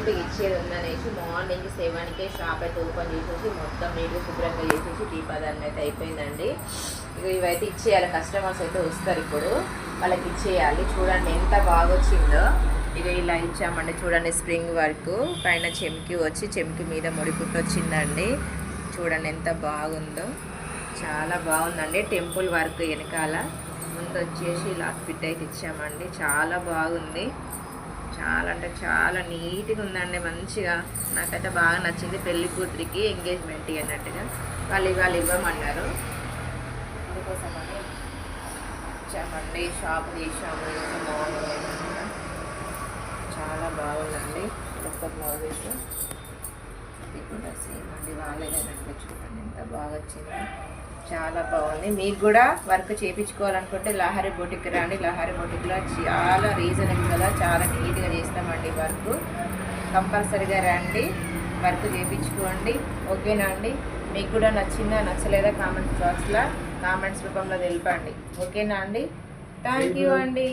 నీట్గా ఇచ్చేది ఉందనేసి మార్నింగ్ 7కే షాప్ అయితే ఓపెన్ చేసేసి మొత్తం నీట్గా శుభ్రంగా చేసేసి దీపాదాన్ని అయితే అయిపోయిందండి. ఇక ఇవైతే ఇచ్చేయాలి, కస్టమర్స్ అయితే వస్తారు ఇప్పుడు, వాళ్ళకి ఇచ్చేయాలి. చూడండి ఎంత బాగా వచ్చిందో. ఇక ఇలా ఇచ్చామండి. చూడండి స్ప్రింగ్ వర్క్ పైన చెంకి వచ్చి చెంకి మీద ముడిపుట్టు వచ్చిందండి. చూడండి ఎంత బాగుందో, చాలా బాగుందండి. టెంపుల్ వర్క్ వెనకాల ముందు వచ్చేసి ఇలా ఫిట్ అయితే ఇచ్చామండి. చాలా బాగుంది, చాలా అంటే చాలా నీట్గా ఉందండి. మంచిగా నాకైతే బాగా నచ్చింది. పెళ్లి కూతురికి ఎంగేజ్మెంట్ అన్నట్టుగా వాళ్ళు ఇవ్వమన్నారు, అందుకోసమని ఇచ్చామండి. షాప్ తీసాము, మార్నింగ్ చాలా బాగుందండి. ఒక్క బ్లౌజెస్ ఇది కూడా సేమ్ అండి, వాళ్ళేనండి. చూడండి ఎంత బాగా వచ్చింది, చాలా బాగుంది. మీకు కూడా వర్క్ చేయించుకోవాలనుకుంటే లహరి బొటిక్ రండి. లహరి బొటిక్లో చాలా రీజనబుల్గా చాలా నీట్గా చేస్తామండి వర్క్. కంపల్సరీగా రండి, వర్క్ చేయించుకోండి. ఓకేనా అండి? మీకు కూడా నచ్చిందా నచ్చలేదా కామెంట్స్ బాక్స్లో కామెంట్స్ రూపంలో తెలపండి. ఓకేనా అండి? థ్యాంక్ యూ అండి.